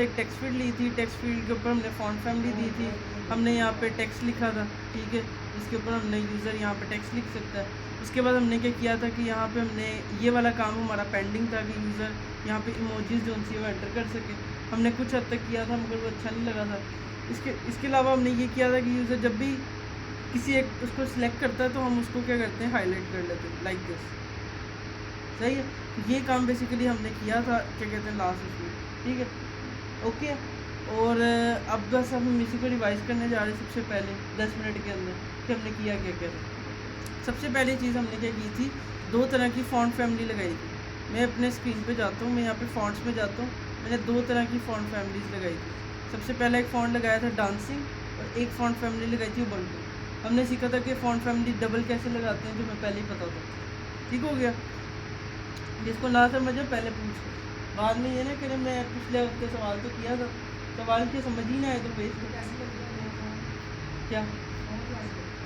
एक text field ली थी, text field के ऊपर हमने फॉन्ट फैमिली दी थी, हमने यहाँ पे टेक्स्ट लिखा था, ठीक है, इसके ऊपर हमने यूज़र यहाँ पे टेक्स्ट लिख सकता है। उसके बाद हमने क्या किया था कि यहाँ पे हमने ये वाला काम हमारा पेंडिंग था कि यूज़र यहाँ पे इमोजीज जो सी वो एंटर कर सके। हमने कुछ हद तक किया था, मगर वो अच्छा नहीं लगा था। इसके अलावा हमने ये किया था कि यूज़र जब भी किसी एक उसको सिलेक्ट करता है तो हम उसको क्या करते हैं, हाईलाइट कर लेते हैं लाइक दिस। सही है, ये काम बेसिकली हमने किया था, क्या कहते हैं, लास्ट उसमें, ठीक है, ओके। और अब बस हम इसी को रिवाइज करने जा रहे हैं सबसे पहले 10 मिनट के अंदर कि हमने किया क्या क्या। सबसे पहली चीज़ हमने क्या की थी, 2 तरह की फ़ॉन्ट फैमिली लगाई थी। मैं अपने स्क्रीन पे जाता हूँ, मैं यहाँ पे फ़ॉन्ट्स में जाता हूँ, मैंने 2 तरह की फ़ॉन्ट फैमिलीज़ लगाई थी। सबसे पहला एक फ़ॉन्ट लगाया था डांसिंग और एक फ़ॉन्ट फैमिली लगाई थी उबंटू। हमने सीखा था कि फ़ॉन्ट फैमिली डबल कैसे लगाते हैं, जो मैं पहले ही पता था, ठीक हो गया। जिसको ना समझे पहले पूछ, बाद में ये ना कि मैं पिछले हफ्ते सवाल तो किया था, सवाल की समझ ही ना आए तो भेज क्या,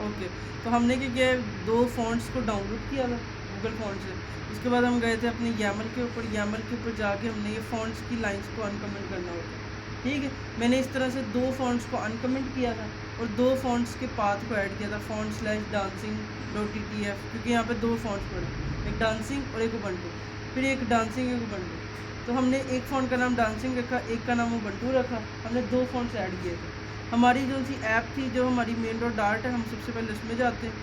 ओके। तो हमने क्या किया, 2 फ़ॉन्ट्स को डाउनलोड किया था गूगल फ़ॉन्ट से। उसके बाद हम गए थे अपने YAML के ऊपर, YAML के ऊपर जाके हमने ये फ़ॉन्ट्स की लाइंस को अनकमेंट करना होता है, ठीक है। मैंने इस तरह से 2 फ़ॉन्ट्स को अनकमेंट किया था और 2 फ़ॉन्ट्स के पाथ को ऐड किया था, font/dancing.ttf, क्योंकि यहाँ पे 2 फ़ॉन्ट्स पड़े, एक डांसिंग और एक उबंटू, फिर एक डांसिंग एक उबंटू। तो हमने एक फ़ॉन्ट का नाम डांसिंग रखा, एक का नाम उबंटू रखा, हमने 2 फ़ॉन्ट्स ऐड किए थे। हमारी जो सी ऐप थी, जो हमारी मेन डॉट डार्ट है, हम सबसे पहले उसमें जाते हैं।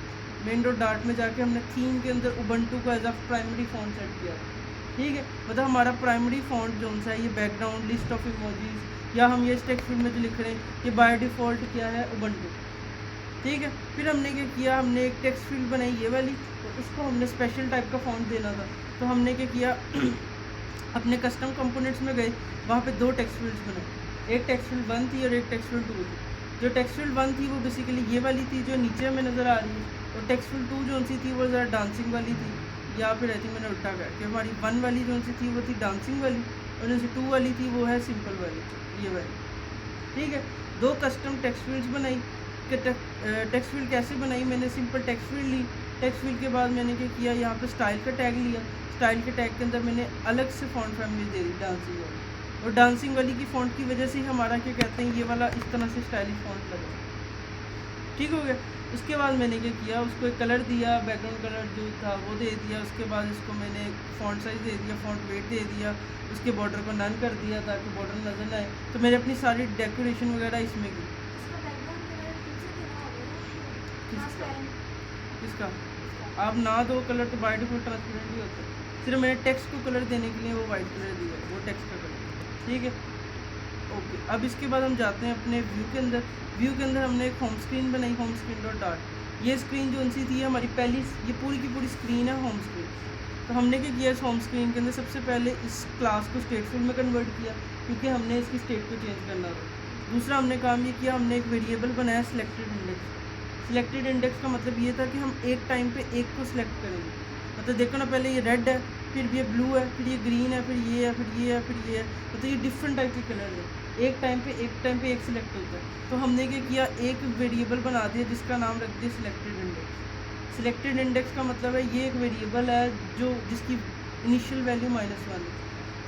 मेन डॉट डार्ट में जाके हमने थीम के अंदर उबंटू को as a primary font set किया, ठीक है। मतलब हमारा प्राइमरी फ़ॉन्ट जो सा है, ये बैकग्राउंड लिस्ट ऑफ इमोजीज, या हम ये टेक्स्ट फील्ड में जो लिख रहे हैं, ये बाय डिफ़ॉल्ट क्या है, उबंटू, ठीक है। फिर हमने क्या किया, हमने एक टेक्स्ट फील्ड बनाई ये वाली, और उसको हमने स्पेशल टाइप का फ़ॉन्ट देना था। तो हमने क्या किया अपने कस्टम कंपोनेंट्स में गए, वहाँ पे 2 टेक्स्ट फील्ड्स बनाए, एक टेक्स्ट फील्ड 1 थी और एक टेक्स्ट फील्ड 2 थी। जो टेक्स्ट फील्ड 1 थी वो बेसिकली ये वाली थी जो नीचे में नज़र आ रही है, और टेक्स्ट फील्ड 2 जो सी थी वो ज़रा डांसिंग वाली थी, या फिर आई थिंक मैंने उल्टा किया कि हमारी 1 वाली जो सी थी वो थी डांसिंग वाली, और जो सी 2 वाली थी वो है सिंपल वाली, ये वाली, ठीक है। 2 कस्टम टेक्स्ट फील्ड्स बनाई कि टेक्स्ट फील्ड कैसे बनाई, मैंने सिंपल टेक्स्ट फील्ड ली, टेक्स्ट फील्ड के बाद मैंने क्या किया, यहाँ पे स्टाइल का टैग लिया, स्टाइल के टैग के अंदर मैंने अलग से फ़ॉन्ट फैमिली दे दी डांसिंग वाली, और डांसिंग वाली की फ़ॉन्ट की वजह से हमारा क्या कहते हैं, ये वाला इस तरह से स्टाइलिश फ़ॉन्ट लगा, ठीक हो गया। उसके बाद मैंने क्या किया, उसको एक कलर दिया, बैकग्राउंड कलर जो था वो दे दिया। उसके बाद इसको मैंने फ़ॉन्ट साइज़ दे दिया, फ़ॉन्ट वेट दे दिया, उसके बॉर्डर को नन कर दिया ताकि बॉर्डर नज़र ना आए। तो मैंने अपनी सारी डेकोरेशन वगैरह इसमें की। किसका आप ना दो कलर तो बाय डिफ़ॉल्ट ट्रांसपेरेंट ही होता है, सिर्फ मैंने टेक्स्ट को कलर देने के लिए वो वाइट कलर दिया, वो टेक्स्ट का कलर, ठीक है, ओके। अब इसके बाद हम जाते हैं अपने व्यू के अंदर। व्यू के अंदर हमने एक होम स्क्रीन बनाई, होम स्क्रीन डॉट डार्ट। ये स्क्रीन जो सी थी हमारी पहली, ये पूरी की पूरी स्क्रीन है होम स्क्रीन। तो हमने क्या किया, इस होम स्क्रीन के अंदर सबसे पहले इस क्लास को स्टेट फील्ड में कन्वर्ट किया, क्योंकि हमने इसकी स्टेट को चेंज करना था। दूसरा हमने काम ये किया, हमने एक वेरिएबल बनाया सिलेक्टेड इंडेक्स। सिलेक्टेड इंडेक्स का मतलब ये था कि हम एक टाइम पे एक को सिलेक्ट करेंगे। मतलब देखो ना, पहले ये रेड है, फिर ये ब्लू है, फिर ये ग्रीन है, फिर ये है, फिर ये है, फिर ये है, मतलब ये डिफरेंट टाइप के कलर है। एक टाइम पे एक सिलेक्ट होता है। तो हमने क्या किया, एक वेरिएबल बना दिया जिसका नाम रख दिया सिलेक्टेड इंडेक्स। सिलेक्टेड इंडेक्स का मतलब है ये एक वेरिएबल है जो जिसकी इनिशियल वैल्यू -1 है।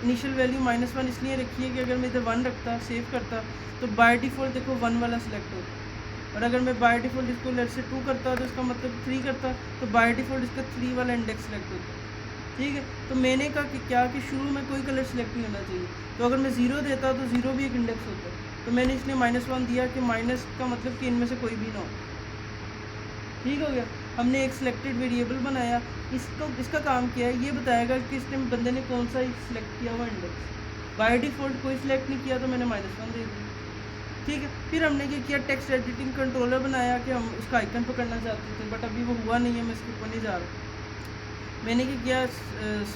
इनिशियल वैल्यू -1 इसलिए रखी है कि अगर मैं इधर 1 रखता, सेव करता, तो बाय डिफ़ॉल्ट देखो 1 वाला सिलेक्ट होता, और अगर मैं बाय डिफ़ॉल्ट इसको लेट से 2 करता तो इसका मतलब 3 करता, तो बाय डिफ़ॉल्ट इसका 3 वाला इंडेक्स सेलेक्ट होता, ठीक है। तो मैंने कहा कि क्या कि शुरू में कोई कलर सेलेक्ट नहीं होना चाहिए, तो अगर मैं 0 देता तो 0 भी एक इंडेक्स होता, तो मैंने इसलिए -1 दिया कि माइनस का मतलब कि इनमें से कोई भी ना हो, ठीक हो गया। हमने एक सिलेक्टेड वेरिएबल बनाया, इसका काम किया है, ये बताएगा कि इस टाइम बंदे ने कौन सा सिलेक्ट किया हुआ इंडेक्स। बाय डिफ़ॉल्ट कोई सिलेक्ट नहीं किया तो मैंने -1 दे दिया, ठीक है। फिर हमने क्या किया, टेक्स्ट एडिटिंग कंट्रोलर बनाया कि हम उसका आइकन पकड़ना चाहते थे, बट अभी वो हुआ नहीं है, मैं इसके ऊपर नहीं जा रहा। मैंने क्या किया,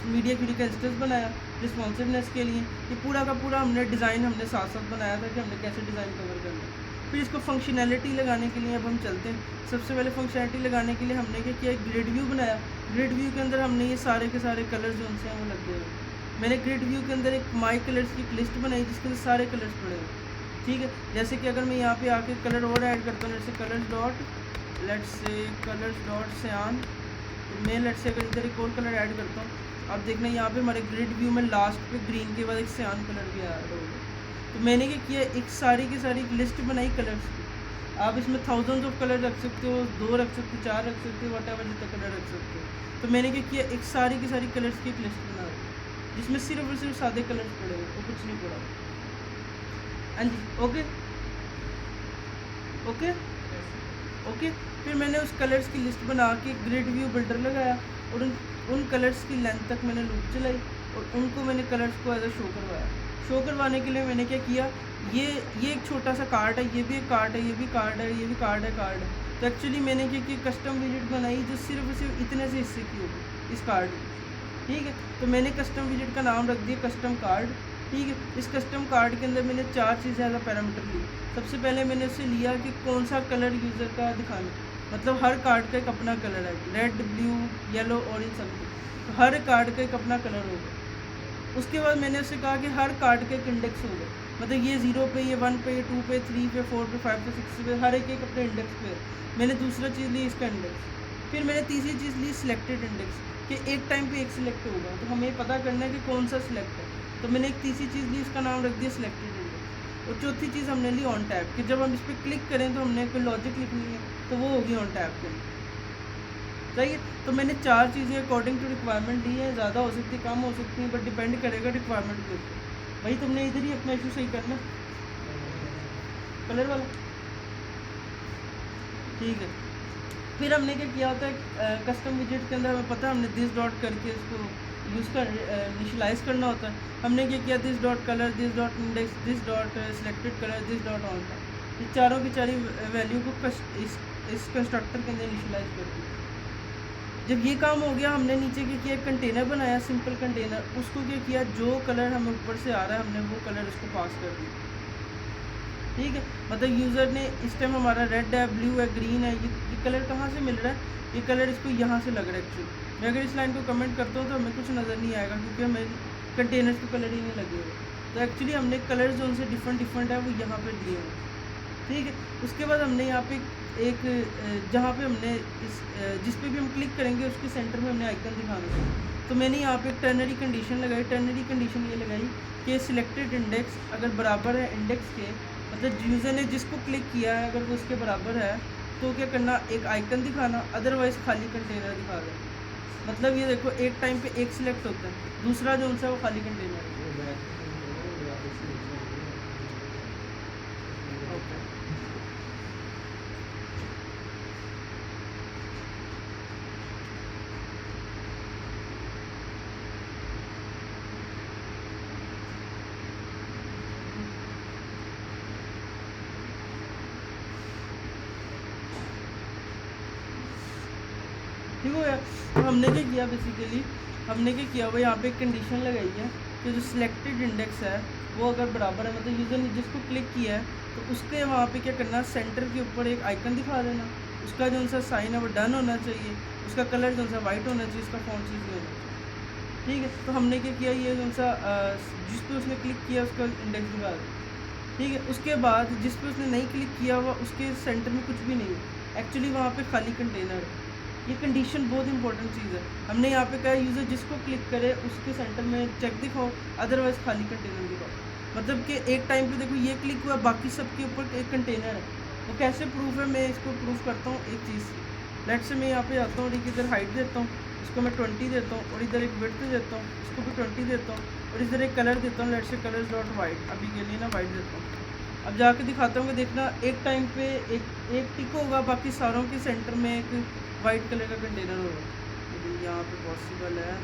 मीडिया क्यूरी का इंस्टेंस बनाया रिस्पॉन्सिवनेस के लिए। ये पूरा का पूरा हमने डिज़ाइन हमने साथ साथ बनाया था कि हमने कैसे डिज़ाइन कवर करना है। फिर इसको फंक्शनैलिटी लगाने के लिए अब हम चलते हैं। सबसे पहले फंक्शनैलिटी लगाने के लिए हमने क्या किया, ग्रिड व्यू बनाया। ग्रिड व्यू के अंदर हमने ये सारे के सारे कलर्स जो उनसे हैं वो लग गए। मैंने ग्रिड व्यू के अंदर एक माई कलर्स की लिस्ट बनाई जिसके अंदर सारे कलर्स पड़े हुए, ठीक है। जैसे कि अगर मैं यहाँ पे आके कलर और ऐड करता हूँ, जैसे कलर्स डॉट सियान, तो मैं लेट्स से अगर इधर एक और कलर ऐड करता हूँ, अब देखना यहाँ पे हमारे ग्रिड व्यू में लास्ट पे ग्रीन के बाद एक सियान कलर भी ऐड होगा। तो मैंने क्या किया, एक सारी की सारी लिस्ट बनाई कलर्स की। आप इसमें थाउजेंड्स ऑफ कलर रख सकते हो, 2 रख सकते हो, 4 रख सकते हो, वट एवर जितना कलर रख सकते हो। तो मैंने क्या किया, एक सारी की सारी कलर्स की एक लिस्ट बना दी जिसमें सिर्फ और सिर्फ सादे कलर्स पड़े हुए और कुछ नहीं पड़ा। हाँ जी, ओके ओके ओके। फिर मैंने उस कलर्स की लिस्ट बना के ग्रिड व्यू बिल्डर लगाया और उन कलर्स की लेंथ तक मैंने लूप चलाई और उनको मैंने कलर्स को एज अ शो करवाया। शो करवाने के लिए मैंने क्या किया, ये एक छोटा सा कार्ड है, ये भी एक कार्ड है, ये भी कार्ड है, ये भी कार्ड है। तो एक्चुअली मैंने क्या किया, कस्टम विजिट बनाई जो सिर्फ और सिर्फ इतने से हिस्से की होगी इस कार्ड की, ठीक है। तो मैंने कस्टम विजिट का नाम रख दिया कस्टम कार्ड, ठीक है। इस कस्टम कार्ड के अंदर मैंने 4 चीज़ें एज अ पैरामीटर ली। सबसे पहले मैंने उससे लिया कि कौन सा कलर यूज़र का दिखाना, मतलब हर कार्ड का एक अपना कलर है, red, blue, yellow, orange, something. तो हर कार्ड का एक अपना कलर होगा। उसके बाद मैंने उससे कहा कि हर कार्ड का एक इंडेक्स होगा, मतलब ये 0 पे, ये 1 पे, ये 2 पे, 3 पे, 4 पे, 5 पे, 6 पे, हर एक अपने इंडेक्स पे है। मैंने दूसरा चीज़ ली इसका इंडेक्स। फिर मैंने तीसरी चीज़ ली सिलेक्टेड इंडेक्स, कि एक टाइम पे एक सिलेक्ट होगा, तो हमें पता करना है कि कौन सा सिलेक्ट है। तो मैंने एक तीसरी चीज़ ली, उसका नाम रख दिया सिलेक्टेड इंडेक्स। और चौथी चीज़ हमने ली ऑन टैब, कि जब हम इस पर क्लिक करें तो हमने कोई लॉजिक लिखनी है तो वो होगी ऑन टैब के अंदर, सही है। तो मैंने 4 चीज़ें अकॉर्डिंग टू रिक्वायरमेंट दी है, ज़्यादा हो सकती है, कम हो सकती है, बट डिपेंड करेगा रिक्वायरमेंट के ऊपर। भाई तुमने इधर ही अपना इशू सही करना, कलर वाला, ठीक है। फिर हमने क्या किया होता है, कस्टम विजिट के अंदर हमें पता है हमने दिस डॉट करके इसको यूज़ कर इनिशलाइज करना होता है। हमने क्या किया, this dot colour, this dot index, this dot selected colour, this dot on था। ये चारों की चारी वैल्यू को इस कंस्ट्रक्टर के अंदर इनिशलाइज कर दिया। जब ये काम हो गया, हमने नीचे क्या किया, कंटेनर बनाया, सिंपल कंटेनर। उसको क्या किया, जो कलर हमें ऊपर से आ रहा है हमने वो कलर उसको पास कर दिया, ठीक है। मतलब यूज़र ने इस टाइम हमारा रेड है, ब्लू है, ग्रीन है, ये कलर कहाँ से मिल रहा है, ये कलर इसको यहाँ से लग रहा है एक्चुअली। मैं अगर इस लाइन को कमेंट करता हूँ तो हमें कुछ नज़र नहीं आएगा क्योंकि हमें कंटेनर्स को कलर ही नहीं लगे हुए। तो एक्चुअली हमने कलर जो उनसे डिफरेंट है वो यहाँ पर लिए हुए, ठीक है। उसके बाद हमने यहाँ पे एक जहाँ पे हमने जिस पे भी हम क्लिक करेंगे उसके सेंटर में हमने आइकन दिखाना है। तो मैंने यहाँ पे एक टर्नरी कंडीशन लगाई। टर्नरी कंडीशन ये लगाई कि सिलेक्टेड इंडेक्स अगर बराबर है इंडेक्स के, मतलब यूज़र ने जिसको क्लिक किया है अगर वो उसके बराबर है तो क्या करना, एक आइकन दिखाना, अदरवाइज़ खाली कंटेनर दिखा देना। मतलब ये देखो, एक टाइम पे एक सिलेक्ट होता है, दूसरा जो उनसे वो खाली कंटेनर है। ठीक हो गया। तो हमने क्या किया, बेसिकली हमने क्या किया, वो यहाँ पे एक कंडीशन लगाई है कि जो सिलेक्टेड इंडेक्स है वो अगर बराबर है, मतलब यूज़र ने जिसको क्लिक किया है तो उसके वहाँ पे क्या करना, सेंटर के ऊपर एक आइकन दिखा देना। उसका जो सा साइन है वो डन होना चाहिए, उसका कलर जो सा वाइट होना चाहिए, उसका फॉन्ट चीज़ भी होना चाहिए, ठीक है। तो हमने क्या किया, ये जो सा जिस पे उसने क्लिक किया उसका इंडेक्स दिखा दिया, ठीक है। उसके बाद जिस पे उसने नहीं क्लिक किया हुआ उसके सेंटर में कुछ भी नहीं है, एक्चुअली वहाँ पे खाली कंटेनर है। ये कंडीशन बहुत इंपॉर्टेंट चीज़ है। हमने यहाँ पे कहा यूज़र जिसको क्लिक करे उसके सेंटर में चेक दिखाओ, अदरवाइज़ खाली कंटेनर दिखाओ। मतलब कि एक टाइम पे देखो ये क्लिक हुआ, बाकी सबके ऊपर एक कंटेनर है। वो कैसे प्रूफ है, मैं इसको प्रूफ करता हूँ एक चीज़ से। लेट से मैं यहाँ पे आता हूँ और इधर हाइट देता हूँ, इसको मैं 20 देता हूँ, और इधर एक विड्थ देता हूँ, इसको भी 20 देता हूँ, और इधर एक कलर देता हूँ, लेट से कलर डॉट वाइट, अभी के लिए ना वाइट देता हूँ। अब जाके दिखाता हूँ कि देखना, एक टाइम पे एक टिक होगा, बाकी सारों के सेंटर में एक वाइट कलर का कंटेनर होगा। तो यहाँ पे पॉसिबल है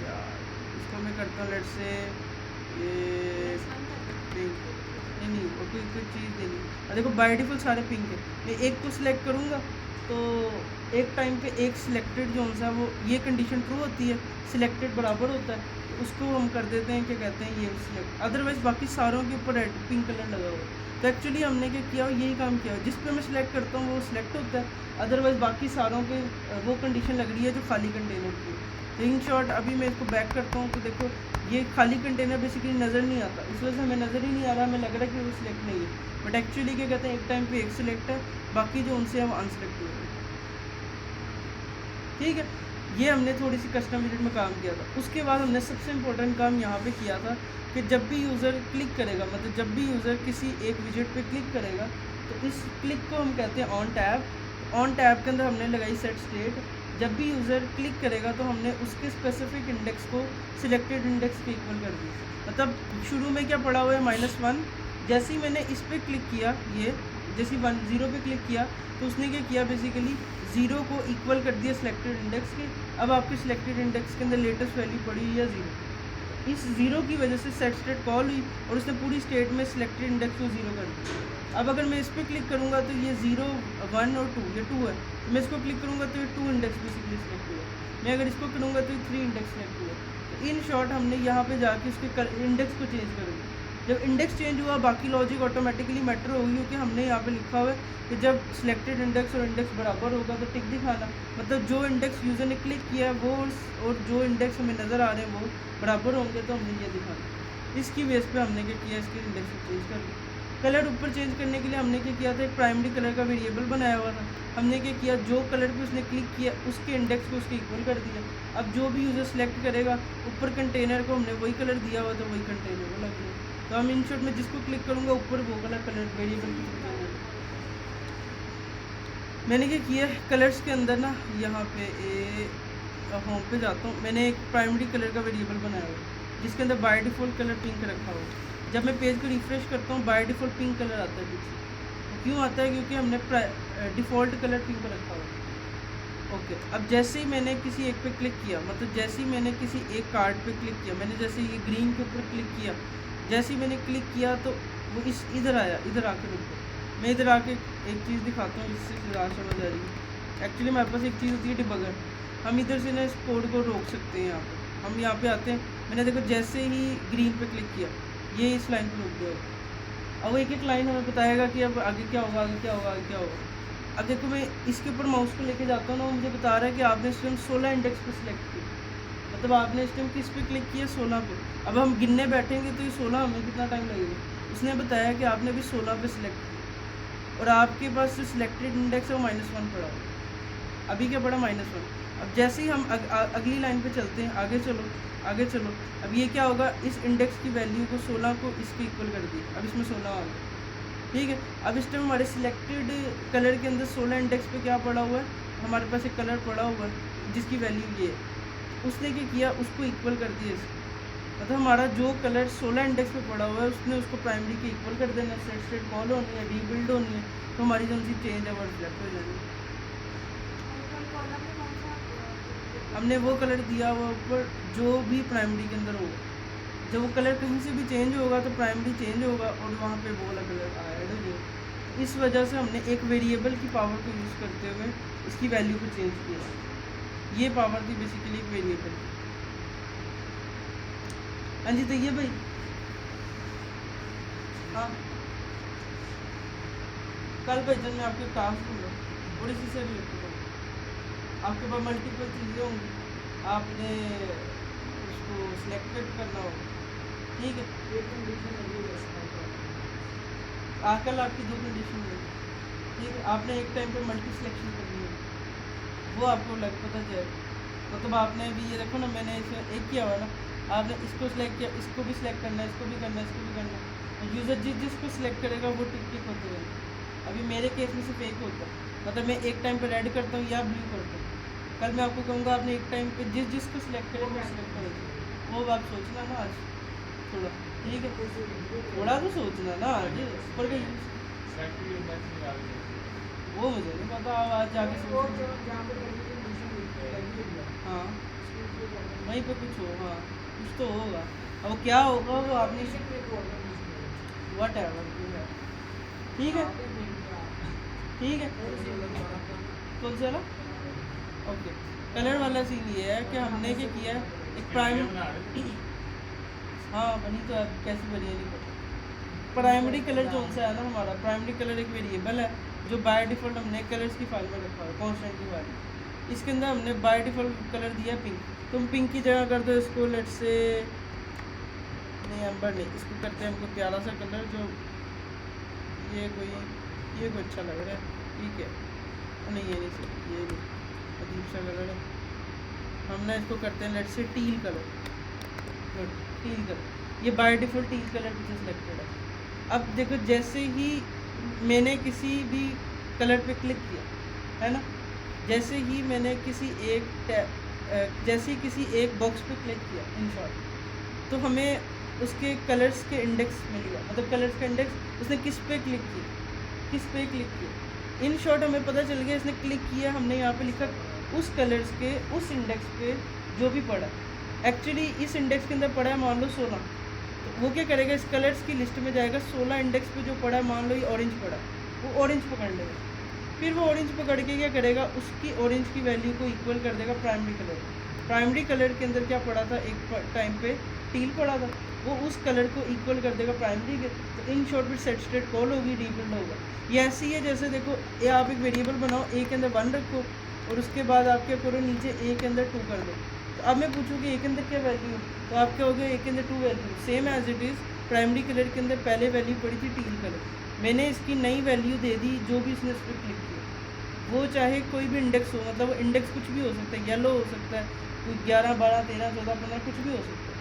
यार, इसको मैं करता हूँ लेट से ये पिंक, नहीं और कोई चीज़ देनी। और देखो बाय डिफ़ॉल्ट सारे पिंक है, मैं एक तो सिलेक्ट करूँगा तो एक टाइम पे एक सिलेक्टेड जो सा वो ये कंडीशन ट्रू होती है, सिलेक्टेड बराबर होता है, तो उसको हम कर देते हैं, क्या कहते हैं, ये सिलेक्ट। अदरवाइज़ बाकी सारों के ऊपर रेड पिंक कलर लगा हुआ है। तो एक्चुअली हमने क्या किया, यही काम किया, जिस पे मैं सिलेक्ट करता हूँ वो सिलेक्ट होता है, अदरवाइज़ बाकी सारों के वो कंडीशन लग रही है जो खाली कंटेनर की। तो इन शॉर्ट अभी मैं इसको बैक करता हूँ तो देखो ये खाली कंटेनर बेसिकली नज़र नहीं आता, इस वजह से हमें नज़र ही नहीं आ रहा, हमें लग रहा है कि वो सिलेक्ट नहीं है, बट एक्चुअली क्या कहते हैं, एक टाइम पे एक सिलेक्ट है, बाकी जो उनसे हम अनसिलेक्ट हो रहे हैं, ठीक है। ये हमने थोड़ी सी कस्टम विजिट में काम किया था। उसके बाद हमने सबसे इम्पोर्टेंट काम यहाँ पे किया था कि जब भी यूज़र क्लिक करेगा, मतलब जब भी यूज़र किसी एक विजिट पे क्लिक करेगा तो इस क्लिक को हम कहते हैं ऑन टैब। ऑन टैब के अंदर हमने लगाई सेट स्टेट। जब भी यूज़र क्लिक करेगा तो हमने उसके स्पेसिफिक इंडेक्स को सिलेक्टेड इंडेक्स के इक्वल कर दी। मतलब शुरू में क्या पड़ा हुआ है -1, जैसे ही मैंने इस पर क्लिक किया, ये जैसे 0 पे क्लिक किया तो उसने क्या किया, बेसिकली 0 को इक्वल कर दिया सिलेक्टेड इंडेक्स के। अब आपके सिलेक्टेड इंडेक्स के अंदर लेटेस्ट वैल्यू पड़ी हुई है 0। इस 0 की वजह से सेट स्टेट कॉल हुई और उसने पूरी स्टेट में सिलेक्टेड इंडेक्स को 0 कर दिया। अब अगर मैं इस पर क्लिक करूँगा तो ये 0, 1 और 2, ये 2 है। तो मैं इसको क्लिक करूँगा तो ये 2 इंडेक्स बेसिकली सिलेक्ट हुआ। मैं अगर इसको करूँगा तो ये 3 इंडेक्स सिलेक्ट हुआ। तो इन शॉर्ट हमने यहाँ पे जाके उसके इंडेक्स को चेंज कर दिया। जब इंडेक्स चेंज हुआ बाकी लॉजिक ऑटोमेटिकली मैटर होगी, क्योंकि हमने यहाँ पे लिखा हुआ है कि जब सिलेक्टेड इंडेक्स और इंडेक्स बराबर होगा तो टिक दिखाना। मतलब जो इंडेक्स यूज़र ने क्लिक किया वो और जो इंडेक्स हमें नज़र आ रहे हैं वो बराबर होंगे तो हमने ये दिखाना। इसकी बेस पे हमने क्या किया, इसके इंडेक्स को चेंज कर दिया। कलर ऊपर चेंज करने के लिए हमने क्या किया था, एक प्राइमरी कलर का वेरिएबल बनाया हुआ था। हमने क्या किया, जो कलर पे उसने क्लिक किया उसके इंडेक्स को उसके इक्वल कर दिया। अब जो भी यूज़र सेलेक्ट करेगा ऊपर कंटेनर को हमने वही कलर दिया हुआ तो वही कंटेनर को लग गया। तो हम इन शॉर्ट में जिसको क्लिक करूँगा ऊपर वो कलर वेरिएबल की तरफ जाएगा। मैंने क्या किया, कलर्स के अंदर ना यहाँ पे होम पे जाता हूँ। मैंने एक प्राइमरी कलर का वेरिएबल बनाया हुआ जिसके अंदर बाय डिफ़ॉल्ट कलर पिंक रखा हुआ। जब मैं पेज को रिफ्रेश करता हूँ बाय डिफ़ॉल्ट पिंक कलर आता है पीछे। तो क्यों आता है, क्योंकि हमने डिफ़ॉल्ट कलर पिंक रखा हुआ। ओके, अब जैसे ही मैंने किसी एक पे क्लिक किया, मतलब जैसे ही मैंने किसी एक कार्ड पे क्लिक किया, मैंने जैसे ये ग्रीन के ऊपर क्लिक किया, जैसे ही मैंने क्लिक किया तो वो इधर आया, इधर आके रुक गया। मैं इधर आके एक चीज़ दिखाता हूँ जिससे ज़्यादा समझ आ रही है। एक्चुअली हमारे पास एक चीज़ होती है डिबगर। हम इधर से ना इस कोड को रोक सकते हैं। यहाँ पे हम यहाँ पे आते हैं, मैंने देखो जैसे ही ग्रीन पे क्लिक किया ये इस लाइन पर रुक गया। अब एक एक लाइन हमें बताएगा कि अब आगे क्या होगा, आगे क्या होगा, आगे क्या होगा। अब देखो मैं इसके ऊपर माउस को लेके जाता हूँ ना, मुझे बता रहा है कि आपने इस टाइम 16 इंडेक्स पर सिलेक्ट किया, मतलब आपने इस टाइम किस पे क्लिक किया, 16 पे। अब हम गिनने बैठेंगे तो ये 16 हमें कितना टाइम लगेगा। उसने बताया कि आपने अभी 16 पे सिलेक्ट किया और आपके पास जो सिलेक्टेड इंडेक्स है वो -1 पड़ा हुआ। अभी क्या पड़ा, -1। अब जैसे ही हम अगली लाइन पे चलते हैं, आगे चलो आगे चलो। अब ये क्या होगा, इस इंडेक्स की वैल्यू को 16 को इसके इक्वल कर दी। अब इसमें 16 आ गया, ठीक है। अब इस टाइम हमारे सिलेक्टेड कलर के अंदर 16 इंडेक्स पे क्या पड़ा हुआ है, हमारे पास एक कलर पड़ा हुआ है जिसकी वैल्यू ये है। उसने क्या किया, उसको इक्वल कर दिया इसको। मतलब हमारा जो कलर 16 इंडेक्स पे पड़ा हुआ है उसने उसको प्राइमरी के इक्वल कर देना। सेट स्टेट कॉल होनी है, रीबिल्ड होनी है, तो हमारी जो सी चेंज है वो रिफ्लेक्ट हो जाएगी। हमने वो कलर दिया हुआ ऊपर जो भी प्राइमरी के अंदर होगा। जब वो कलर कहीं से भी चेंज होगा तो प्राइमरी चेंज होगा और वहाँ पे वो वाला कलर ऐड हो जाएगा। इस वजह से हमने एक वेरिएबल की पावर को यूज़ करते हुए इसकी वैल्यू को चेंज किया। ये पावर थी बेसिकली एक वेरिएबल। हाँ जी, तो ये भाई, हाँ कल भाई जब मैं आपके टास्क दूँगा और इसी से रिलेटेड है। आपके पास मल्टीपल चीज़ें होंगी, आपने उसको सिलेक्टेड करना होगा, ठीक है। कल आपकी 2 कंडीशन होगी, ठीक है। आपने एक टाइम पे मल्टी सिलेक्शन करनी है, वो आपको लग पता जाएगा। मतलब आपने भी ये देखो ना, मैंने इसमें एक किया हुआ ना, आपने इसको सिलेक्ट किया, इसको भी सिलेक्ट करना है, इसको भी करना है, इसको भी करना है। यूज़र जिसको सिलेक्ट करेगा वो टिक टिक होते रहेगा। अभी मेरे केस में सिर्फ एक होता है, मतलब मैं एक टाइम पे रेड करता हूँ या ब्लू करता हूँ। कल मैं आपको कहूँगा आपने एक टाइम पे जिसको सिलेक्ट करेगा सिलेक्ट करेगा। वो बात सोचना ना आज थोड़ा, ठीक है। थोड़ा तो सोचना ना आज ऊपर का वो मुझे नहीं पता, आज जाके हाँ वहीं पे कुछ हो, हाँ कुछ तो होगा। अब क्या होगा वो आपने वट एवर, ठीक है ठीक है। कौन सा वाला? ओके, कलर वाला सीन ये है कि हमने क्या किया है, एक प्राइम हाँ बनी तो अब कैसी बनी है नहीं पता। प्राइमरी कलर जो सा है ना, हमारा प्राइमरी कलर एक वेरिएबल है जो बाय डिफ़ॉल्ट हमने कलर्स की फाइल में रखा है, कॉन्स्टेंट की फाइल। इसके अंदर हमने बाय डिफ़ॉल्ट कलर दिया पिंक। तुम पिंक की जगह कर दो इसको लेट से, नहीं एम्बर नहीं, इसको करते हैं हमको प्यारा सा कलर जो ये कोई अच्छा लग रहा है, ठीक है। नहीं ये नहीं सही, ये नहीं, अजीब सा कलर है, हम ना इसको करते हैं let's say teal colour, good, teal colour, ये बाय डिफ़ॉल्ट टील कलर पीछे सेलेक्टेड है। अब देखो जैसे ही मैंने किसी भी कलर पे क्लिक किया है ना, जैसे ही मैंने जैसे ही किसी एक बॉक्स पे क्लिक किया इन शॉर्ट, तो हमें उसके कलर्स के इंडेक्स मिलेगा, मतलब कलर्स का इंडेक्स उसने किस पे क्लिक किया। इन शॉर्ट हमें पता चल गया इसने क्लिक किया, हमने यहाँ पे लिखा उस कलर्स के उस इंडेक्स पे जो भी पड़ा। एक्चुअली इस इंडेक्स के अंदर पड़ा है मान लो 16, तो वो क्या करेगा, इस कलर्स की लिस्ट में जाएगा, 16 इंडेक्स पे जो पड़ा है, मान लो ये ऑरेंज पड़ा, वो ऑरेंज पकड़ लेगा। फिर वो ऑरेंज पकड़ के क्या करेगा, उसकी ऑरेंज की वैल्यू को इक्वल कर देगा प्राइमरी कलर के अंदर क्या पड़ा था, एक टाइम पे टील पड़ा था, वो उस कलर को इक्वल कर देगा प्राइमरी के। तो इन शॉर्ट फिर सेट स्टेट कॉल होगी, रीबिल्ड होगा। ये ऐसे ही है जैसे देखो, ये आप एक वेरिएबल बनाओ, ए के अंदर 1 रखो और उसके बाद आप क्या करो, नीचे ए के अंदर 2 कर दो। तो अब मैं पूछूँ कि ए के अंदर क्या वैल्यू है, तो आप क्या हो गया, ए के अंदर 2 value, same as it is primary colour के अंदर पहले वैल्यू पड़ी थी टील कलर, मैंने इसकी नई वैल्यू दे दी, जो भी इसने इस पर क्लिक किया, वो चाहे कोई भी इंडेक्स हो, मतलब वो इंडेक्स कुछ भी हो सकता है, येलो हो सकता है, कोई 11, 12, 13, 14, 15 कुछ भी हो सकता है।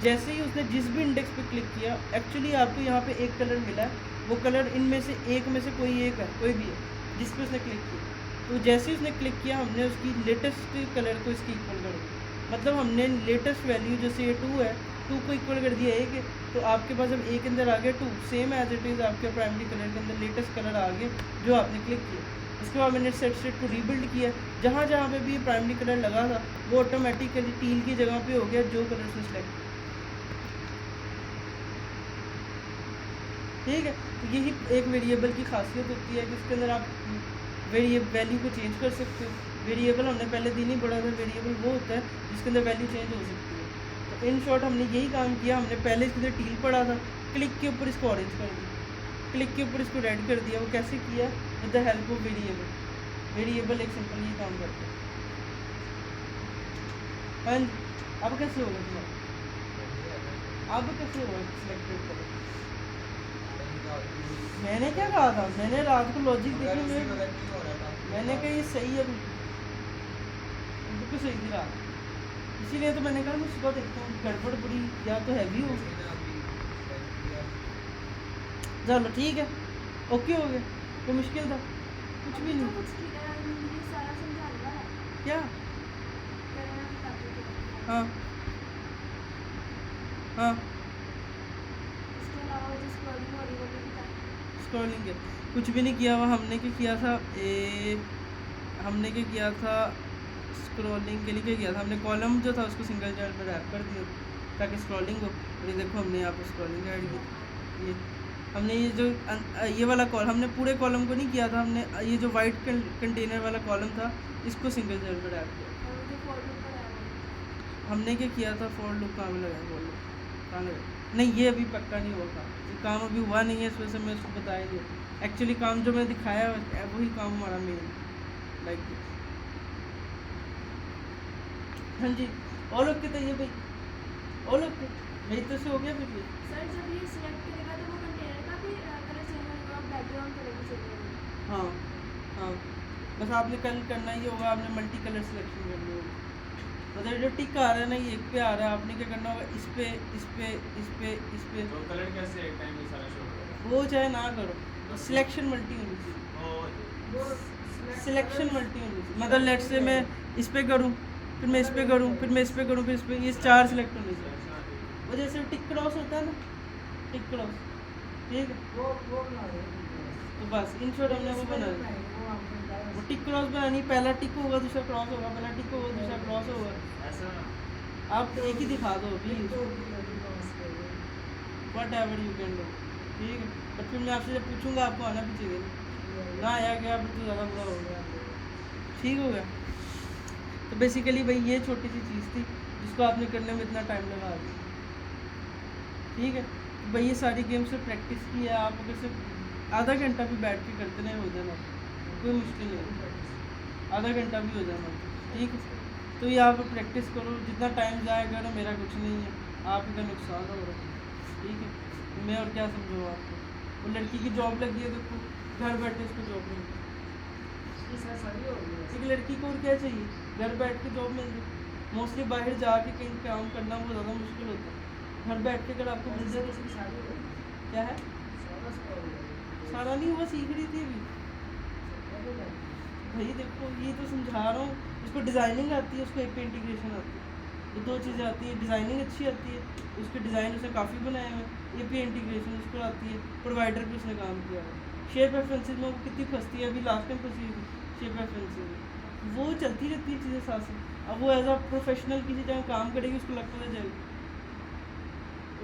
जैसे ही उसने जिस भी इंडेक्स पे क्लिक किया, एक्चुअली आपको यहाँ पे एक कलर मिला है, वो कलर इनमें से एक में से कोई एक है, कोई भी है जिस पे उसने क्लिक किया। तो जैसे ही उसने क्लिक किया, हमने उसकी लेटेस्ट कलर को इसकी इक्वल कर दिया, मतलब हमने लेटेस्ट वैल्यू जैसे ये 2 है, 2 को इक्वल कर दिया ए के, तो आपके पास अब ए के अंदर आ गया 2, सेम एज इट इज़ आपके प्राइमरी कलर के अंदर लेटेस्ट कलर आ गए जो आपने क्लिक किया। उसके बाद मैंने सेट स्टेट को रीबिल्ड किया, जहाँ जहाँ पे भी प्राइमरी कलर लगा था वो ऑटोमेटिकली टील की जगह पे हो गया जो कलर से सिलेक्ट। ठीक है, तो यही एक वेरिएबल की खासियत होती है कि इसके अंदर आप वैल्यू को चेंज कर सकते हो। वेरिएबल हमने पहले दिन ही पढ़ा था, वेरिएबल वो होता है जिसके अंदर वैल्यू चेंज हो सकती है। तो इन शॉर्ट हमने यही काम किया, हमने पहले इसके अंदर टील पढ़ा था, क्लिक के ऊपर इसको ऑरेंज कर दिया, क्लिक के ऊपर इसको रेड कर दिया। वो कैसे किया, with the help of variable एक सिंपल ये काम करता है। एंड अब कैसे होगा तुम्हारा, अब कैसे होगा सिलेक्टेड कलर। मैंने क्या कहा था, मैंने रात को लॉजिक देखी, मैंने कहा ये सही है, बिल्कुल सही थी रात, इसीलिए तो मैंने कहा मैं सुबह देखता हूँ गड़बड़ पूरी या तो हैवी हो। चलो ठीक है, ओके हो गया, कोई मुश्किल था कुछ भी नहीं। क्या, हाँ हाँ, स्क्रॉलिंग है, कुछ भी नहीं किया हुआ। हमने क्या किया था, हमने क्या किया था स्क्रॉलिंग के लिए, क्या किया था हमने, कॉलम जो था उसको सिंगल चाइल्ड में रैप कर दिया ताकि स्क्रॉलिंग हो। और ये देखो हमने यहाँ पर स्क्रॉलिंग ऐड की, ये हमने ये जो ये वाला कॉलम, हमने पूरे कॉलम को नहीं किया था, हमने ये जो वाइट कंटेनर वाला कॉलम था इसको सिंगल चाइल्ड में रैप किया। हमने क्या किया था, फॉर लूप कहाँ लगाया, फॉर लूप कहाँ लगाया, नहीं ये अभी पक्का नहीं हुआ था, ये काम अभी हुआ नहीं है, इस वजह से मैं उसको बताया नहीं। एक्चुअली काम जो मैं दिखाया वही काम हमारा मेन लाइक दिस। हाँ जी, और लोग कितने ये भाई, और लोग भाई तो से हो गया फिर भी। सर जब ये सिलेक्ट करेगा तो वो कंटेनर का भी कलर चेंज होगा और बैकग्राउंड कलर भी चेंज होगा। हाँ हाँ, बस आपने कल करना ही होगा, आपने मल्टी कलर सिलेक्शन करनी होगी। मतलब जो टिक आ रहा है ना, ये एक पे आ रहा है, आपने क्या करना होगा, इस पे इस पे इस पे इस पे, तो कलर कैसे एक टाइम में सारा शो करेगा, वो चाहे ना करो, सिलेक्शन मल्टी होनी चाहिए, सिलेक्शन मल्टी होनी चाहिए। मतलब लेट्स से मैं इस पे करूँ, फिर मैं इस पे करूँ, फिर मैं इस पे करूँ, फिर इस पे, ये 4 सिलेक्ट होने चाहिए। वो जैसे टिक क्रॉस होता है ना, टिक क्रॉस, ठीक है, तो बस इन शॉर्ट हमने वो बना दिया। वो टिक क्रॉस बनानी, पहला टिक होगा दूसरा क्रॉस होगा, पहला टिक होगा दूसरा क्रॉस होगा, ऐसा आप एक ही दिखा दो please, what ever you can do, ठीक है। बट फिर मैं आपसे जब पूछूंगा आपको आना भी चाहिए, ना आया गया फिर तो ज़्यादा बुरा हो गया, ठीक हो गया। तो बेसिकली भाई ये छोटी सी चीज़ थी जिसको आपने करने में इतना टाइम लगा दिया, ठीक है। तो भाई ये सारी गेम्स से प्रैक्टिस की है, आप अगर सिर्फ आधा घंटा भी बैठ के करते नहीं हो जाना, कोई मुश्किल नहीं, आधा घंटा भी हो जाना, ठीक है। तो ये आप प्रैक्टिस करो, जितना टाइम जाएगा ना मेरा कुछ नहीं है, आप का नुकसान हो रहा है, ठीक है। तो मैं और क्या समझाऊँ आपको, वो लड़की की जॉब लगी है, देखो घर बैठे उसको जॉब मिल गई, एक लड़की को और क्या चाहिए, घर बैठ के जॉब मिल गई, मोस्टली बाहर जाके कहीं काम करना वो ज़्यादा मुश्किल होता है। घर बैठ के अगर आपको मिल जाए, क्या है सारा नहीं हुआ, सीख रही थी अभी। भाई देखो ये तो समझा रहा हूँ, उसको डिज़ाइनिंग आती है, उसको एक पे इंटीग्रेशन आती है, ये दो चीज़ें आती है। डिज़ाइनिंग अच्छी आती है, उसके डिज़ाइन उसने काफ़ी बनाए हुए हैं। ए पी इंटीग्रेशन उसको आती है, प्रोवाइडर पे उसने काम किया है। शेयर प्रेफरेंसेस में वो कितनी फंसती है, अभी लास्ट टाइम फंसी हुई थी शेयर प्रेफरेंसेस में। वो चलती रहती है चीज़ें साथ साथ। अब वो एज अ प्रोफेशनल किसी जगह काम करेगी, उसको लगता है जाएगी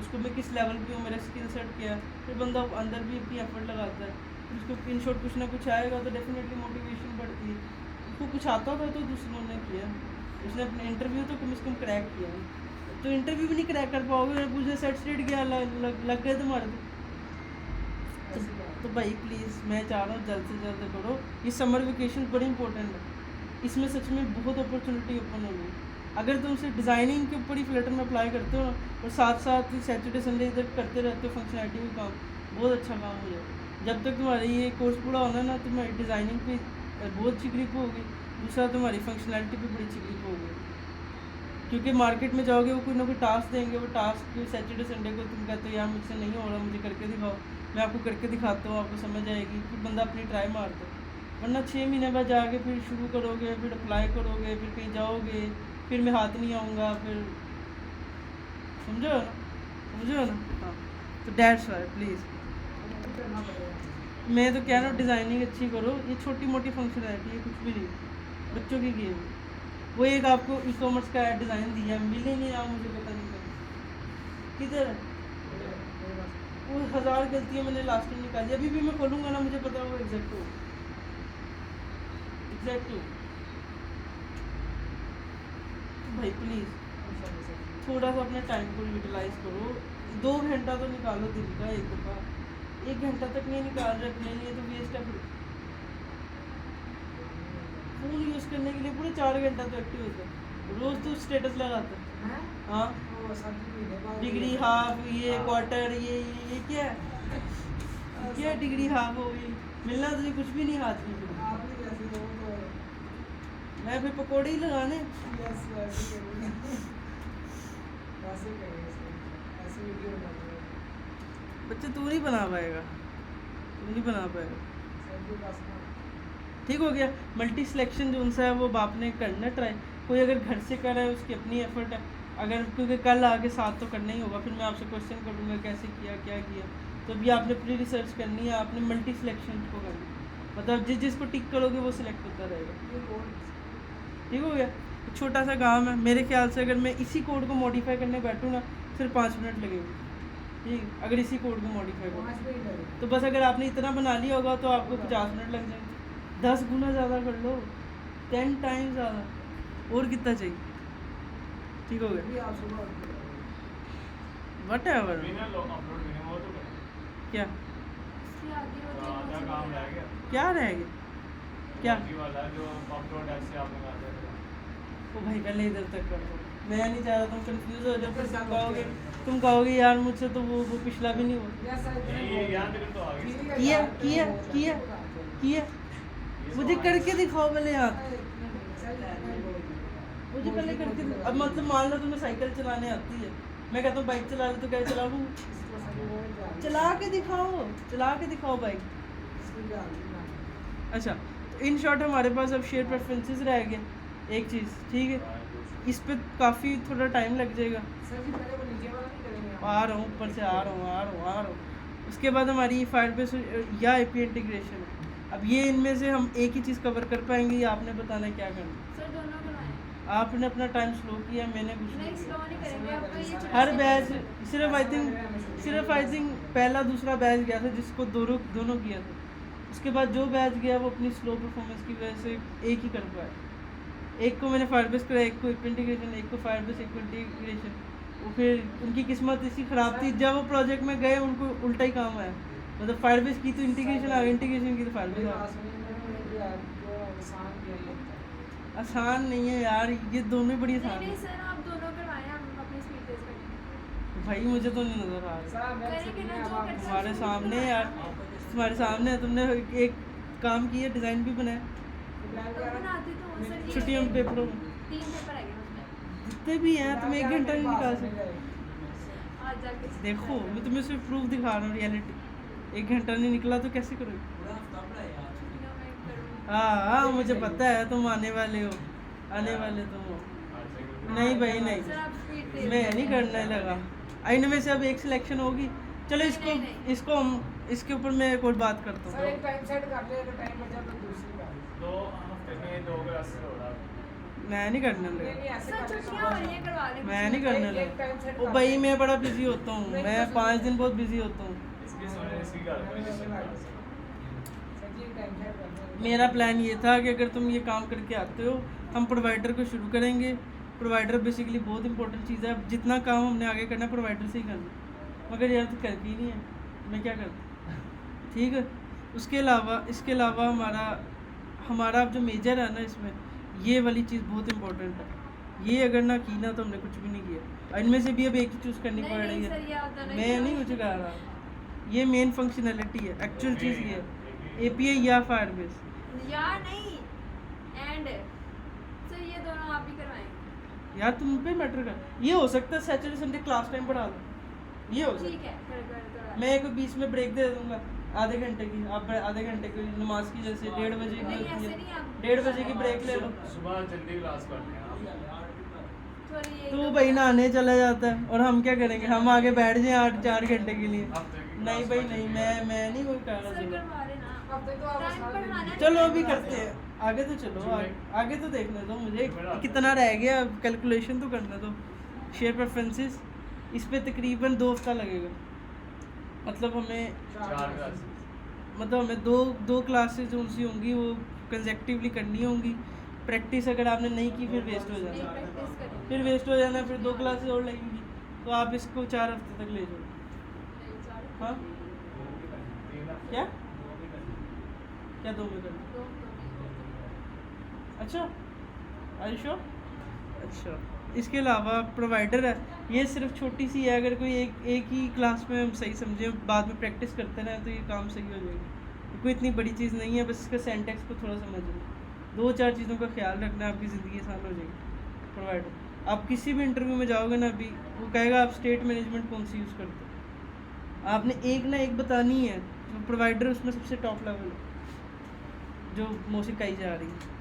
उसको मैं किस लेवल पे हूँ, मेरा स्किल सेट क्या है। फिर बंदा अंदर भी अपनी एफर्ट लगाता है, फिर उसको इन शॉर्ट कुछ ना कुछ आएगा तो डेफिनेटली मोटिवेशन बढ़ती है। उसको कुछ आता था तो दूसरों ने किया, उसने अपने इंटरव्यू तो कम से कम क्रैक किया है। तो इंटरव्यू भी नहीं क्रैक कर पाओगे, पूछे सेट स्टेट गया लग गए तुम्हारे तो भाई प्लीज़ मैं चाह रहा हूँ जल्द से जल्द करो। ये समर वेकेशन बड़ी इंपॉर्टेंट है, इसमें सच में बहुत अपॉर्चुनिटी ओपन होगी। अगर तुम सिर्फ डिज़ाइनिंग के ऊपर ही फ्लटर में अप्लाई करते हो ना, और साथ साथ सैटरडे संडे इधर करते रहते हो फंक्शनैलिटी में काम, बहुत अच्छा काम हो जाएगा। जब तक तुम्हारा ये कोर्स पूरा होना ना, तुम्हारी डिज़ाइनिंग पे बहुत अच्छी ग्रिप होगी, दूसरा तुम्हारी फंक्शनैलिटी पे बड़ी अच्छी ग्रिप होगी। क्योंकि मार्केट में जाओगे वो कोई ना कोई टास्क देंगे, वो टास्क सैटरडे संडे को तुम कहते हो यार मुझसे नहीं हो रहा, मुझे करके दिखाओ, मैं आपको करके दिखाता हूँ, आपको समझ आएगी, फिर बंदा अपनी ट्राई मारता है। वरना 6 महीने बाद जाके फिर शुरू करोगे, फिर अप्लाई करोगे, फिर कहीं जाओगे, फिर मैं हाथ नहीं आऊँगा, फिर समझो ना। हाँ तो डैट्स वाई प्लीज़ मैं तो कह रहा हूँ डिज़ाइनिंग अच्छी करो। ये छोटी मोटी फंक्शनैलिटी है, कुछ भी नहीं, बच्चों की गेम है। वो एक आपको ई कॉमर्स का डिज़ाइन दिया, मिले नहीं आप, मुझे पता नहीं था किधर है। वो 1000 गलतियाँ मैंने लास्ट टाइम निकाली, अभी भी मैं खोलूँगा ना, मुझे पता होगा एग्जैक्ट हो। भाई प्लीज़ थोड़ा सा अपने टाइम को यूटिलाइज करो। 2 घंटा तो निकालो दिन का एक दफ़ा, 1 घंटा तक नहीं निकाल रहे अपने लिए तो वेस्ट है। फिर फ़ोन यूज़ करने के लिए पूरे 4 घंटा तो एक्टिव होता है, रोज़ तो स्टेटस लगाता है। हाँ डिग्री हाफ, ये क्वार्टर, ये क्या है, क्या डिग्री हाफ हो गई, मिलना तुझे कुछ भी नहीं हाथ में। मैं फिर पकौड़े ही लगाने। बच्चे तू नहीं बना पाएगा, ठीक हो गया। मल्टी सिलेक्शन जो उनसा है वो बाप ने करना ट्राई। कोई अगर घर से कर रहा है उसकी अपनी एफर्ट है, अगर क्योंकि कल आगे साथ तो करना ही होगा, फिर मैं आपसे क्वेश्चन करूँगा कैसे किया, क्या किया। तो अभी आपने प्री रिसर्च करनी है, आपने मल्टी सिलेक्शन को करनी है, मतलब जिसको टिक करोगे वो सिलेक्ट होता रहेगा। ठीक हो गया। छोटा सा काम है, मेरे ख्याल से अगर मैं इसी कोड को मॉडिफाई करने बैठूँ ना, सिर्फ 5 मिनट लगेंगे। ठीक, अगर इसी कोड को मॉडिफाई करो तो बस अगर आपने इतना बना लिया होगा तो आपको 50 मिनट लग जाएंगे। 10 गुना ज़्यादा कर लो, 10 टाइम्स ज़्यादा, और कितना चाहिए। ठीक हो गया, वट एवर। क्या इसके आगे वो तीन आधा बचे काम हुए रह हैं। गया, क्या रहेगी, क्या बाकी वाला जो अपलोड ऐसे आपने कहा था। वो भाई पहले इधर तक कर दो, मैं नहीं चाह रहा तुम कंफ्यूज हो जाओ, फिर तुम कहोगे यार मुझसे तो वो पिछला भी नहीं हुआ। ये यहाँ तक तो आ गया। किया मुझे करके दिखाओ पहले यार, मुझे पहले करके अब मतलब मान लो तुम्हें साइकिल चलाने आती है, मैं कहता हूँ बाइक चला ले तो क्या चला लूँ, चला के दिखाओ बाइक। अच्छा तो इन शॉर्ट हमारे पास अब शेयर प्रेफरेंसेस रह गया एक चीज़, ठीक है। इस पे काफ़ी थोड़ा टाइम लग जाएगा, आ रहा हूँ ऊपर से आ रहा हूँ। उसके बाद हमारी फायरबेस या एपी इंटीग्रेशन है। अब ये इनमें से हम एक ही चीज़ कवर कर पाएंगे, ये आपने बताना है क्या करना है। सर दोनों बनाए, आपने अपना टाइम स्लो किया, मैंने कुछ नहीं नहीं किया। स्लो नहीं करेंगे आपका ये छोटा हर सा बैच है। सिर्फ आई थिंक पहला दूसरा बैच गया था जिसको दोनों किया था। उसके बाद जो बैच गया वो अपनी स्लो परफॉर्मेंस की वजह से एक ही कर पाया। एक को मैंने फायरबेस कराया, एक को इंटीग्रेशन, एक को फायरबेस, एक को इंटीग्रेशन। वो फिर उनकी किस्मत इसी ख़राब थी, जब वो प्रोजेक्ट में गए उनको उल्टा ही काम आया। मतलब फायरबेस की तो इंटीग्रेशन आ गई, इंटीग्रेशन की तो फायरबेस आ गई। आसान नहीं है यार, ये दोनों ही बड़ी नहीं आसान नहीं है। सर आप दोनों करवाएं, हम अपनी स्पीड तेज करेंगे। भाई मुझे तो नहीं नज़र आ रहा करेंगे ना जो करते हैं तुम्हारे उसको सामने करवाएं यार, हम। तुम्हारे सामने है, तुमने एक काम किया, डिज़ाइन भी बनाया तो बनाते तो हो सर, ये छुट्टियों में पेपरों में। 3 पेपर आएंगे उसमें। निकलते भी हैं, तुम 1 घंटा नहीं निकाल सकते। आज जाके देखो मैं तुम्हें सिर्फ प्रूफ दिखा रहा हूँ रियलिटी। 1 घंटा नहीं निकला तो कैसे करोगे? छुट्टियां मैं करूँ। हाँ मुझे पता है तुम आने वाले हो, आने वाले तुम हो। नहीं भाई नहीं, सर आप स्पीड दे मैं नहीं करने लगा। इनमें से अब एक सिलेक्शन होगी। चलो इसको नहीं, नहीं। इसको हम इसके ऊपर मैं एक और बात करता सर हूँ। एक टाइम सेट कर ले, अगर टाइम बचा तो दूसरी कर। 2 हफ्ते में 2 क्लासेस हो रहा है। मैं नहीं करने नहीं लगा, नहीं ऐसे सर कर ले। छुट्टियां हो रही हैं, करवा लें। मैं नहीं करने एक टाइम सेट लगा। ओ कर भाई ले। मैं बड़ा बिजी होता हूँ, नहीं, मैं तो 5 दिन बहुत बिजी होता हूँ। इसकी सुने इसकी कर दो सर जी एक टाइम सेट कर ले। मेरा प्लान ये था कि अगर तुम ये काम करके आते हो, हम प्रोवाइडर को शुरू करेंगे। प्रोवाइडर बेसिकली बहुत इंपॉर्टेंट चीज़ है। अब जितना काम हमने आगे करना है प्रोवाइडर से ही करना है, मगर यार तो करती ही नहीं है, मैं क्या करता। ठीक है, इसके अलावा हमारा अब जो मेजर है ना, इसमें ये वाली चीज़ बहुत इंपॉर्टेंट है। ये अगर ना की ना तो हमने कुछ भी नहीं किया। इनमें से भी अब एक ही चूज़ करनी नहीं पड़ रही नहीं है। सर ये होता मैं नहीं कुछ कह रहा, ये मेन फंक्शनैलिटी है, एक्चुअल चीज़ ये है। API या फायरबेस। यार नहीं एंड सर ये दोनों आप ही करवाएंगे। यार तुम पे मैटर कर, ये हो सकता है सैटरडे संडे क्लास टाइम पढ़ा दो, ये हो सकता ठीक है कर है। मैं एक बीच में ब्रेक दे दूंगा आधे घंटे की, आप आधे घंटे की नमाज की, जैसे 1:30 बजे की नहीं होती ऐसे है, नहीं आप 1:30 बजे की ब्रेक ले लो। सुबह जल्दी क्लास करते हैं सॉरी ये तो भाई नहाने चला जाता है और हम क्या करेंगे, हम आगे बैठ जाएं 4 घंटे के लिए। हफ्ते की नहीं भाई नहीं, मैं नहीं कोई कर सर रहा। करवा रहे ना हफ्ते तो आप टाइम साथ पढ़ाना में- चलो अभी करते हैं, आगे तो चलो, आगे तो देखने दो मुझे कितना रह गया, कैलकुलेशन तो करने दो। शेयर प्रेफरेंसेस, इस पे तकरीबन 2 हफ्ता लगेगा। मतलब हमें 4 क्लासेस मतलब हमें दो क्लासेस जो सी होंगी वो कंसेक्टिवली करनी होंगी। प्रैक्टिस अगर आपने नहीं की फिर वेस्ट हो नहीं जाना, प्रैक्टिस करेंगे फिर वेस्ट हो जाना, फिर 2 क्लासेस और लगेंगी। तो आप इसको 4 हफ्ते तक ले जाओ। नहीं, sorry। हाँ 3 हफ्ते क्या क्या 2 में करना? दो- दो- अच्छा आयुषो, अच्छा इसके अलावा प्रोवाइडर है, ये सिर्फ छोटी सी है। अगर कोई एक ही क्लास में हम सही समझे, बाद में प्रैक्टिस करते रहें तो ये काम सही हो जाएगा। कोई इतनी बड़ी चीज़ नहीं है, बस इसका सेंटेक्स को थोड़ा समझ लो। 2-4 चीज़ों का ख्याल रखना, आपकी ज़िंदगी आसान हो जाएगी। प्रोवाइडर आप किसी भी इंटरव्यू में जाओगे ना, अभी वो कहेगा आप स्टेट मैनेजमेंट कौन सी यूज़ करते हो, आपने एक ना एक बतानी है। तो प्रोवाइडर उसमें सबसे टॉप लेवल है जो मोस्टली कही जा रही है।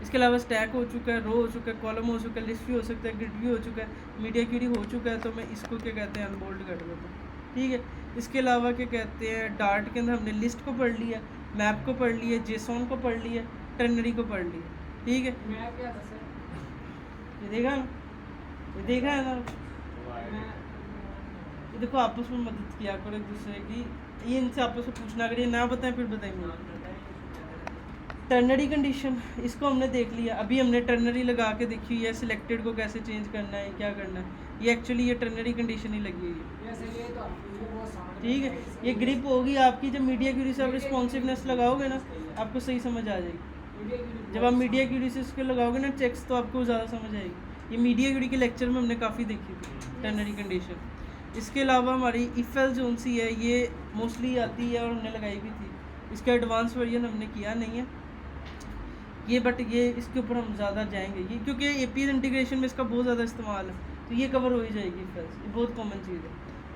इसके अलावा स्टैक हो चुका है, रो हो चुका है, कॉलम हो चुका है, लिस्ट भी हो सकता है, ग्रिड भी हो चुका है, मीडिया क्यूरी हो चुका है। तो मैं इसको क्या कहते हैं अनबोल्ड कर देता हूँ। ठीक है, इसके अलावा क्या कहते हैं, डार्ट के अंदर हमने लिस्ट को पढ़ लिया, मैप को पढ़ लिया, जेसॉन को पढ़ लिया, टर्नरी को पढ़ लिया। ठीक है, मैं क्या था सर? ये देखा ना, ये देखा है ना, मैं ये देखो आपस में मदद किया करो एक दूसरे की। ये इनसे आपस में पूछना, अगर ये ना बताएं फिर बताएंगे। टर्नरी कंडीशन, इसको हमने देख लिया। अभी हमने टर्नरी लगा के देखी है, सिलेक्टेड को कैसे चेंज करना है, क्या करना है। ये एक्चुअली ये टर्नरी कंडीशन ही लगी हुई है। ये सही है तो आपको बहुत सामान ठीक है, ये ग्रिप होगी आपकी। जब मीडिया क्यूरी से आप रिस्पॉन्सिवनेस लगाओगे ना, आपको सही समझ आ जाएगी। जब आप मीडिया क्यूरी से इसके लगाओगे ना चेक्स, तो आपको ज़्यादा समझ आएगी। ये मीडिया क्यूरी के लेक्चर में हमने काफ़ी देखी थी टर्नरी कंडीशन। इसके अलावा हमारी इफ़ेल जोन सी है, ये मोस्टली आती है और हमने लगाई भी थी। इसका एडवांस वर्जन हमने किया नहीं है ये, बट ये इसके ऊपर हम ज़्यादा जाएंगे ये, क्योंकि API इंटीग्रेशन में इसका बहुत ज़्यादा इस्तेमाल है, तो ये कवर हो ही जाएगी। इफ़ेल्स ये बहुत कॉमन चीज़ है।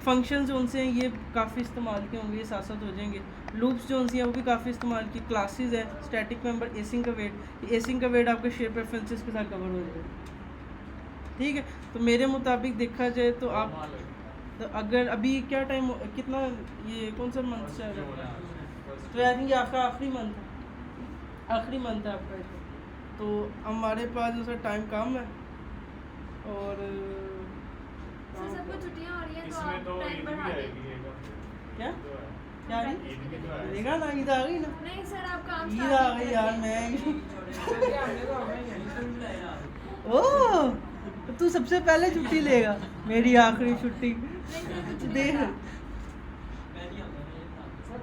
फंक्शन जोन से हैं, ये काफ़ी इस्तेमाल के होंगे, ये साथ साथ हो जाएंगे। लूप्स जोन से हैं, वो भी काफ़ी इस्तेमाल की। क्लासेस है, स्टैटिक मेंबर, एसिंग का वेट, एसिंग का वेट आपके शेयर प्रेफरेंसेस के साथ कवर हो जाएगा। ठीक है, तो मेरे मुताबिक देखा जाए तो आप, तो अगर अभी क्या टाइम, कितना, ये कौन सा मंथ चल रहा है? तो आई थिंक ये आपका आखिरी मंथ है, आखिरी मंथ है आपका। तो हमारे पास जो सर टाइम कम है और सर सबको छुट्टियां हो रही हैं तो इसमें आप तो टाइम ईद भी बढ़ा दें। आएगी एक हफ्ते क्या तो है। क्या रही ईद भी तो है। देखा ना, ईद आ गई ना, नहीं सर आप काम ईद start आ नहीं गई यार। करेंगे। मैं सर जी हमने तो हमें ओ तो तू सबसे पहले छुट्टी लेगा, मेरी आखिरी छुट्टी नहीं सर कुछ देख। नहीं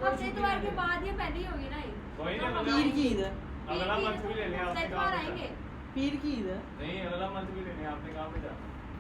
हफ्ते इतवार के बाद ये पहले ही होगी ना ईद। कोई तो नहीं, हम पीर आएंगे। की ईद है, अगला मंथ भी ले लें, आपने इतवार कहा था। आएंगे। पीर की ईद है। नहीं अगला मंथ भी लेने आपने कहा पे जाना